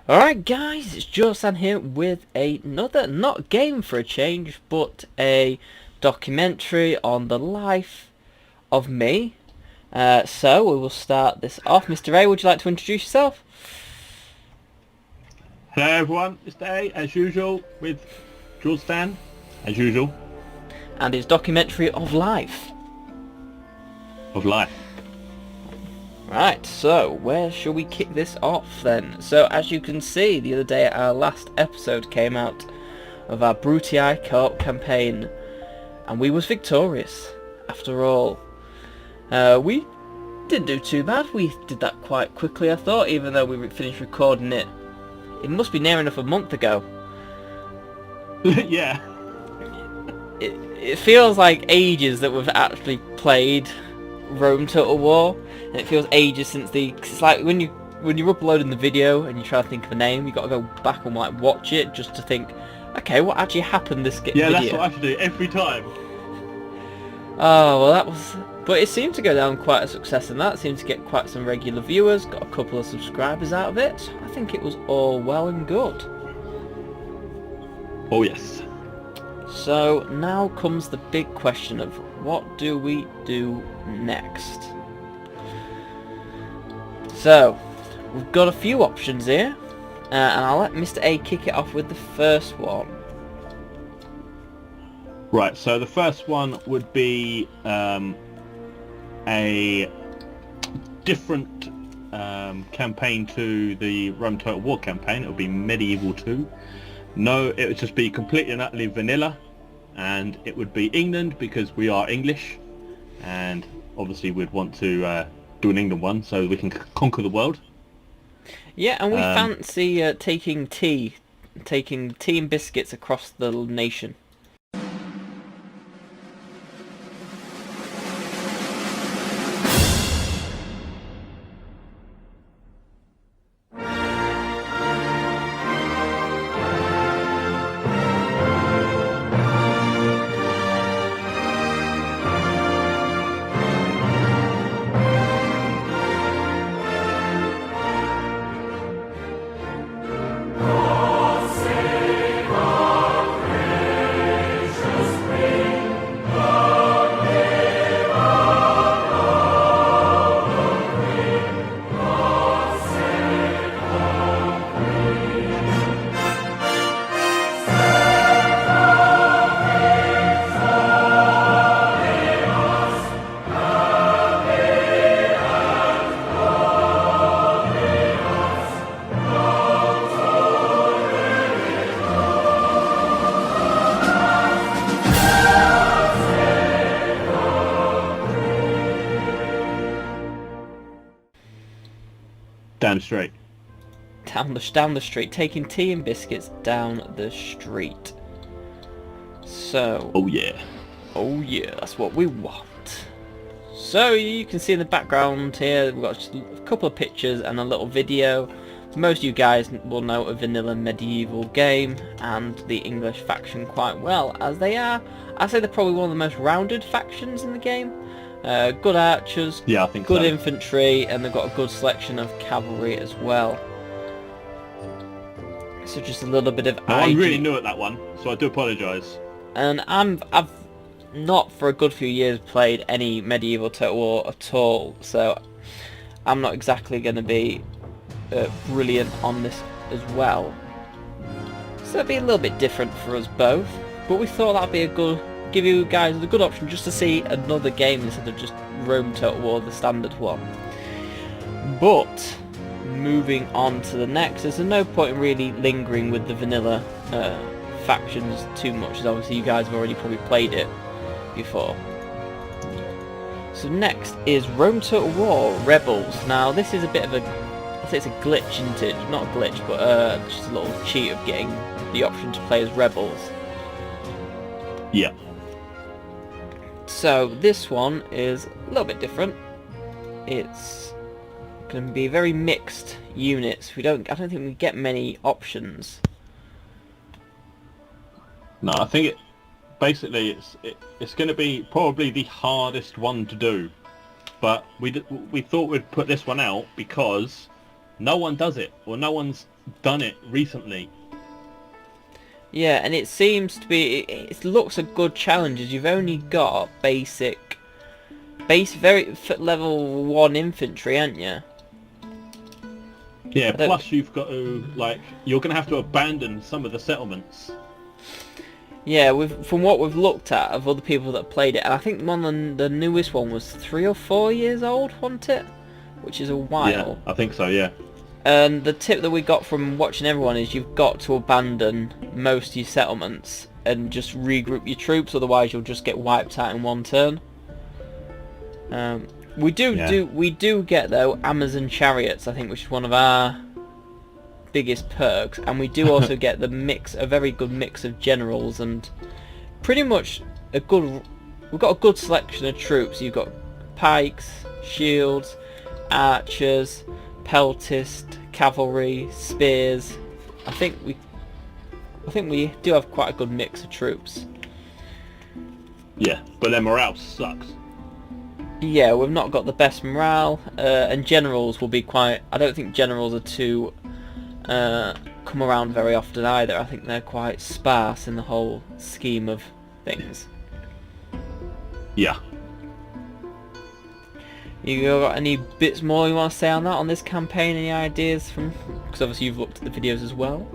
Alright guys, it's jordstan here with another, not game for a change, but a documentary on the life of me. So we will start this off. Mr. A, would you like to introduce yourself? Hello everyone, Mr. A, as usual, with jordstan, as usual. And his documentary of life. Of life. Right, so where shall we kick this off then? So as you can see, the other day our last episode came out of our Brutii co-op campaign, and we was victorious after all. We didn't do too bad. We did that quite quickly, I thought, even though we finished recording it. It must be near enough a month ago. Yeah. It feels like ages that we've actually played Rome Total War, and it feels ages since it's like when you're uploading the video and you try to think of a name, you got to go back and like watch it just to think, okay, what actually happened this video? Yeah, that's what I have to do every time. Oh well, that was, but it seemed to go down quite a success, and that seemed to get quite some regular viewers, got a couple of subscribers out of it. So I think it was all well and good. Oh yes. So now comes the big question of what do we do next? So we've got a few options here, and I'll let Mr. A kick it off with the first one. Right, so the first one would be a different campaign to the Rome Total War campaign. It would be Medieval 2. No, it would just be completely and utterly vanilla, and it would be England because we are English, and obviously we'd want to do an England one so we can conquer the world. Yeah, and we fancy taking tea and biscuits across the nation. Down the street. Down the street, taking tea and biscuits down the street. So, Oh yeah. oh yeah, that's what we want. So you can see in the background here, we've got just a couple of pictures and a little video. Most of you guys will know a vanilla medieval game and the English faction quite well, as they are. I'd say they're probably one of the most rounded factions in the game. Good archers, Yeah, I think good so. infantry, and they've got a good selection of cavalry as well. So just a little bit of I'm IG. really new at that one, so I do apologise. And I've not for a good few years played any medieval Total War at all, so I'm not exactly going to be brilliant on this as well. So it'd be a little bit different for us both, but we thought that'd be a good, give you guys a good option just to see another game instead of just Rome Total War, the standard one. But moving on to the next, there's no point in really lingering with the vanilla factions too much, as obviously you guys have already probably played it before. So next is Rome Total War Rebels. Now this is a bit of a, I'd say it's a glitch, isn't it? Not a glitch, but just a little cheat of getting the option to play as Rebels. Yeah. So this one is a little bit different. It's going to be very mixed units. I don't think we get many options. No, I think basically it's going to be probably the hardest one to do, but we thought we'd put this one out because no one does it, or no one's done it recently. Yeah, and it seems to be, it looks a good challenge as you've only got base very level 1 infantry, haven't you? Yeah, plus you've got to, like, you're going to have to abandon some of the settlements. Yeah, from what we've looked at of other people that played it, and I think the newest one was 3 or 4 years old, wasn't it? Which is a while. Yeah, I think so, yeah. And the tip that we got from watching everyone is you've got to abandon most of your settlements and just regroup your troops, otherwise you'll just get wiped out in one turn. We do get though Amazon chariots, I think, which is one of our biggest perks, and we do also get a very good mix of generals and pretty much we've got a good selection of troops. You've got pikes, shields, archers, peltist, cavalry, spears. I think we do have quite a good mix of troops. Yeah, but their morale sucks. Yeah, we've not got the best morale, and generals will be quite... I don't think generals are too come around very often either. I think they're quite sparse in the whole scheme of things. Yeah. You got any bits more you want to say on that, on this campaign? Any ideas from... Because obviously you've looked at the videos as well.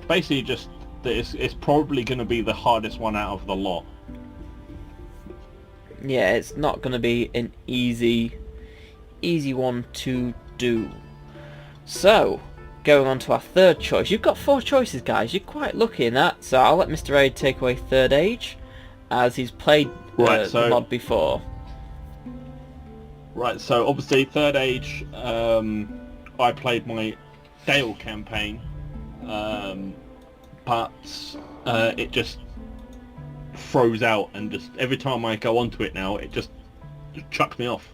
Basically just that it's probably going to be the hardest one out of the lot. Yeah, it's not going to be an easy one to do. So, going on to our third choice. You've got 4 choices, guys. You're quite lucky in that. So I'll let Mr. A take away Third Age, as he's played the mod before. Right, so obviously Third Age, I played my Dale campaign, but it just froze out, and just every time I go onto it now, it just chucks me off.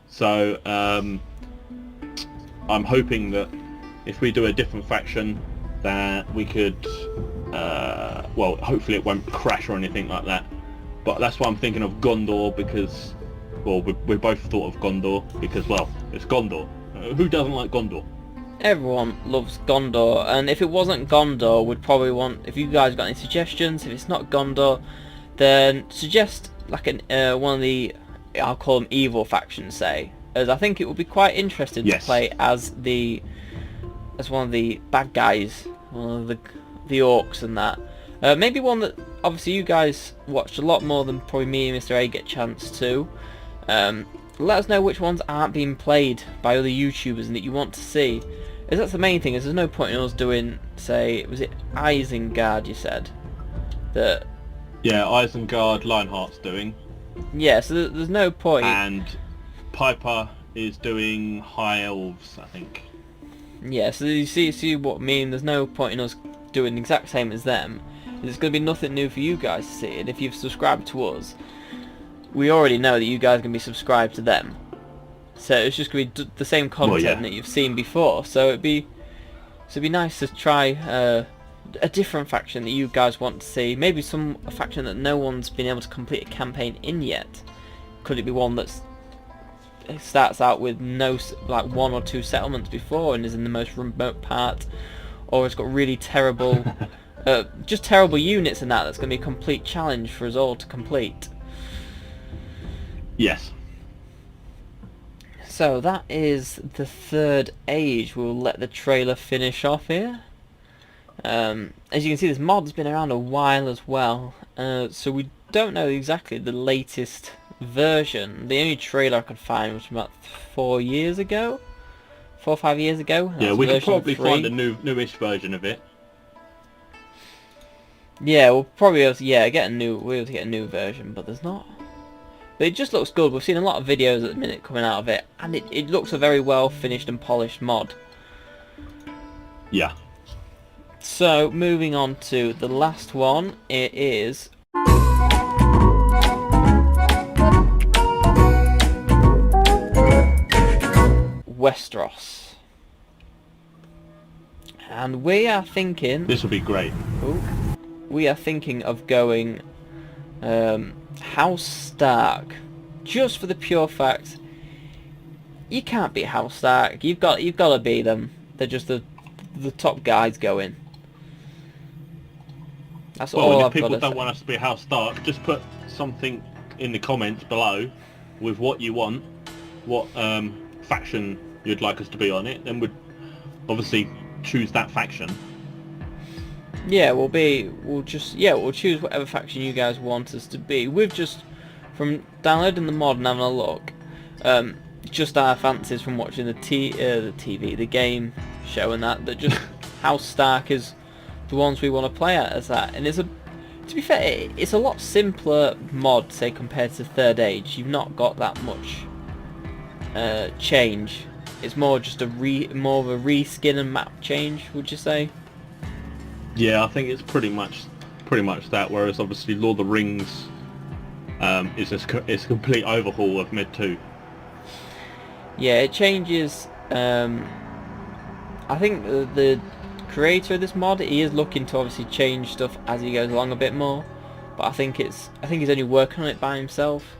So I'm hoping that if we do a different faction, that we could, well, hopefully it won't crash or anything like that. But that's why I'm thinking of Gondor, because, well, we both thought of Gondor because, well, it's Gondor. Who doesn't like Gondor? Everyone loves Gondor, and if it wasn't Gondor, we'd probably want... If you guys got any suggestions, if it's not Gondor, then suggest like one of the, I'll call them evil factions, say, as I think it would be quite interesting to play as one of the bad guys, one of the orcs and that. Maybe one that obviously you guys watched a lot more than probably me and Mr. A get a chance to. Let us know which ones aren't being played by other YouTubers and that you want to see. As that's the main thing, is there's no point in us doing, say, was it Isengard you said? That... Yeah, Isengard Lionheart's doing. Yeah, so there's no point. And Piper is doing High Elves, I think. Yeah, so you see what I mean? There's no point in us doing the exact same as them. There's going to be nothing new for you guys to see, and if you've subscribed to us, we already know that you guys are going to be subscribed to them. So it's just going to be the same content that you've seen before. So it'd be nice to try a different faction that you guys want to see. Maybe a faction that no one's been able to complete a campaign in yet. Could it be one that starts out with no, like 1 or 2 settlements before and is in the most remote part, or it's got really terrible, just terrible units in that's going to be a complete challenge for us all to complete. Yes. So that is the Third Age. We'll let the trailer finish off here. As you can see, this mod's been around a while as well, so we don't know exactly the latest version. The only trailer I could find was from about 4 years ago, 4 or 5 years ago. Yeah, we could probably find a newish version of it. Yeah, we'll probably be able to, get a new version, but there's not. But it just looks good. We've seen a lot of videos at the minute coming out of it, and it looks a very well finished and polished mod. Yeah. So, moving on to the last one, it is... Westeros. And we are thinking... This will be great. We are thinking of going House Stark. Just for the pure fact, you can't beat House Stark. You've got to beat them. They're just the top guys going. That's all I've got to say. If people don't want us to be House Stark, just put something in the comments below with what you want, what faction you'd like us to be on it. Then we'd obviously choose that faction. Yeah, we'll choose whatever faction you guys want us to be. We've just, from downloading the mod and having a look, just our fancies from watching the TV, the game show and that just House Stark is the ones we want to play as that. And to be fair, it's a lot simpler mod, say, compared to Third Age. You've not got that much change. It's more just more of a reskin and map change, would you say? Yeah, I think it's pretty much that. Whereas obviously Lord of the Rings it's a complete overhaul of Med 2. Yeah, it changes. I think the creator of this mod, he is looking to obviously change stuff as he goes along a bit more, but I think he's only working on it by himself.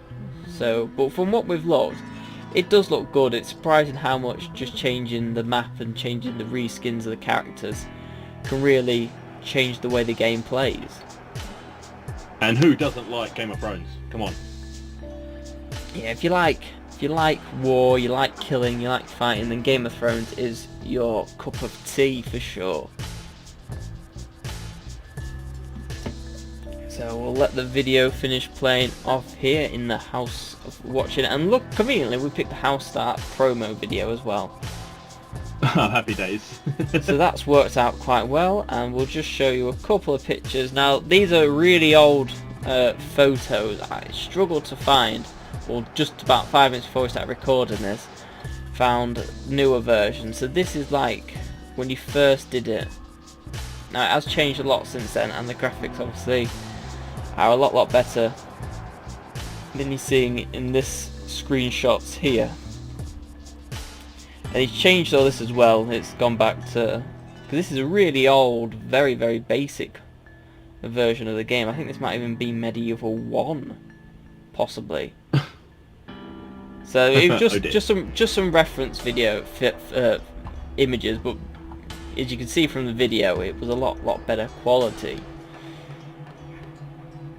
So, but from what we've looked, it does look good. It's surprising how much just changing the map and changing the reskins of the characters can really change the way the game plays. And who doesn't like Game of Thrones? Come on. Yeah, if you like war, you like killing, you like fighting, then Game of Thrones is your cup of tea for sure. So we'll let the video finish playing off here in the house of watching it. And look, conveniently we picked the House Start promo video as well. Happy days. So that's worked out quite well, and we'll just show you a couple of pictures. Now these are really old photos I struggled to find, or just about 5 minutes before we started recording this, found newer versions. So this is like when you first did it. Now it has changed a lot since then, and the graphics obviously are a lot better than you're seeing in this screenshots here. And he's changed all this as well. It's gone back to, because this is a really old, very basic version of the game. I think this might even be Medieval 1, possibly. So it was just some reference video images, but as you can see from the video, it was a lot better quality.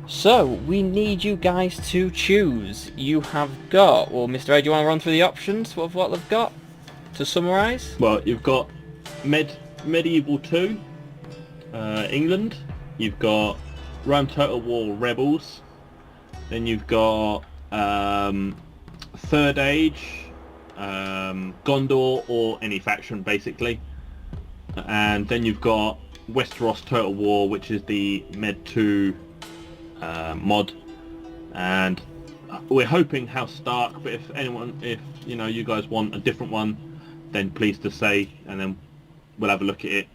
So we need you guys to choose. You have got, well, Mr. A, do you want to run through the options of what they've got to summarise? Well, you've got Medieval 2, England. You've got Rome Total War Rebels. Then you've got Third Age, Gondor, or any faction basically. And then you've got Westeros Total War, which is the Med 2 mod. And we're hoping House Stark, but if you know you guys want a different one, then please to say, and then we'll have a look at it.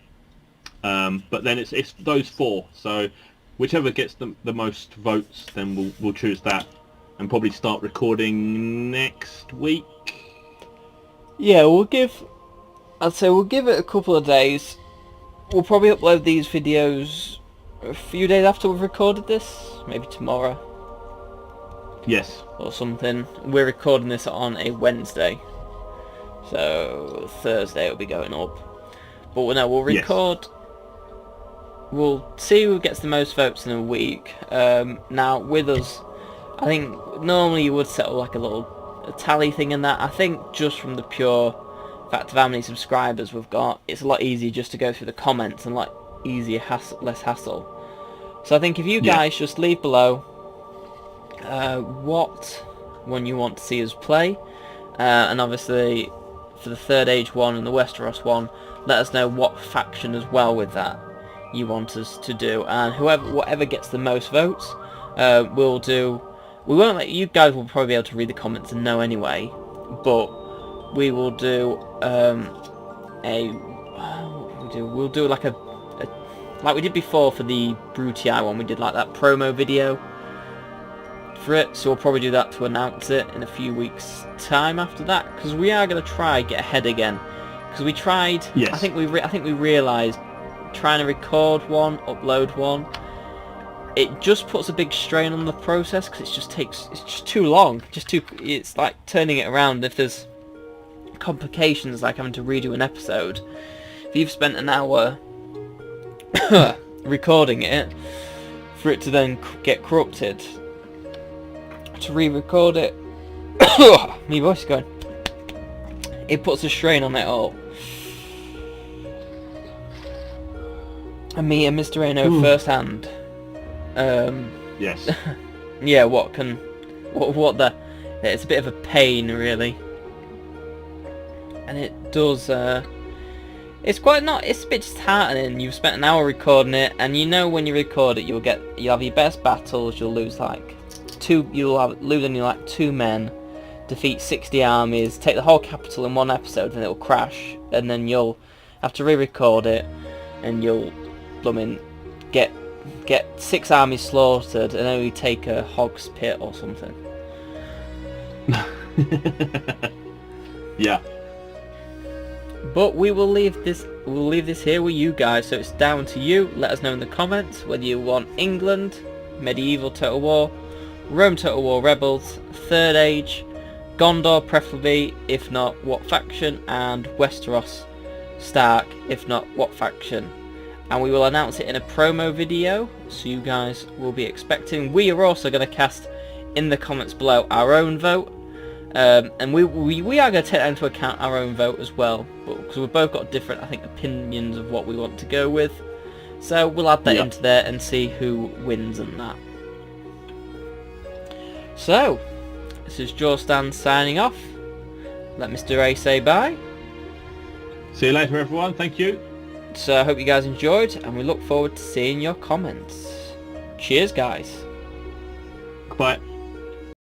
But then it's those four, so whichever gets the most votes, then we'll choose that, and probably start recording next week. Yeah, I'd say we'll give it a couple of days. We'll probably upload these videos a few days after we've recorded this, maybe tomorrow. Yes. Or something. We're recording this on a Wednesday, so Thursday it'll be going up. But no, we'll record. Yes. We'll see who gets the most votes in a week. Now with us, I think normally you would set up like a tally thing in that. I think just from the pure fact of how many subscribers we've got, it's a lot easier just to go through the comments and less hassle. So I think if you guys just leave below what one you want to see us play, and obviously for the Third Age one and the Westeros one, let us know what faction as well with that you want us to do, and whatever gets the most votes, we'll do. We won't let you guys, will probably be able to read the comments and know anyway, but we will do we'll do like like we did before for the Brutii one. We did like that promo video for it, so we'll probably do that to announce it in a few weeks' time after that, because we are going to try get ahead again. Because we tried, yes. I think we realised trying to record one, upload one, it just puts a big strain on the process because it's just too long. It's like turning it around. If there's complications like having to redo an episode, if you've spent an hour recording it, for it to then get corrupted, to re-record it, my voice is going, it puts a strain on it all. And me and Mr. A know firsthand. Yes. Yeah, what the... It's a bit of a pain, really. And it does, it's quite not... It's a bit disheartening. You've spent an hour recording it, and you know when you record it, you'll have your best battles, you'll lose like... lose only like 2 men, defeat 60 armies, take the whole capital in one episode, and it'll crash, and then you'll have to re-record it, and you'll get 6 armies slaughtered and only take a hog's pit or something. Yeah. But we'll leave this here with you guys, so it's down to you. Let us know in the comments whether you want England, medieval Total War, Rome Total War Rebels, Third Age, Gondor preferably, if not what faction, and Westeros Stark, if not what faction. And we will announce it in a promo video, so you guys will be expecting. We are also going to cast in the comments below our own vote, and we are going to take that into account, our own vote as well, because we've both got different, I think, opinions of what we want to go with. So we'll add that into there and see who wins and that. So, this is jordstan signing off. Let Mr. A say bye. See you later, everyone. Thank you. So I hope you guys enjoyed, and we look forward to seeing your comments. Cheers, guys. Bye.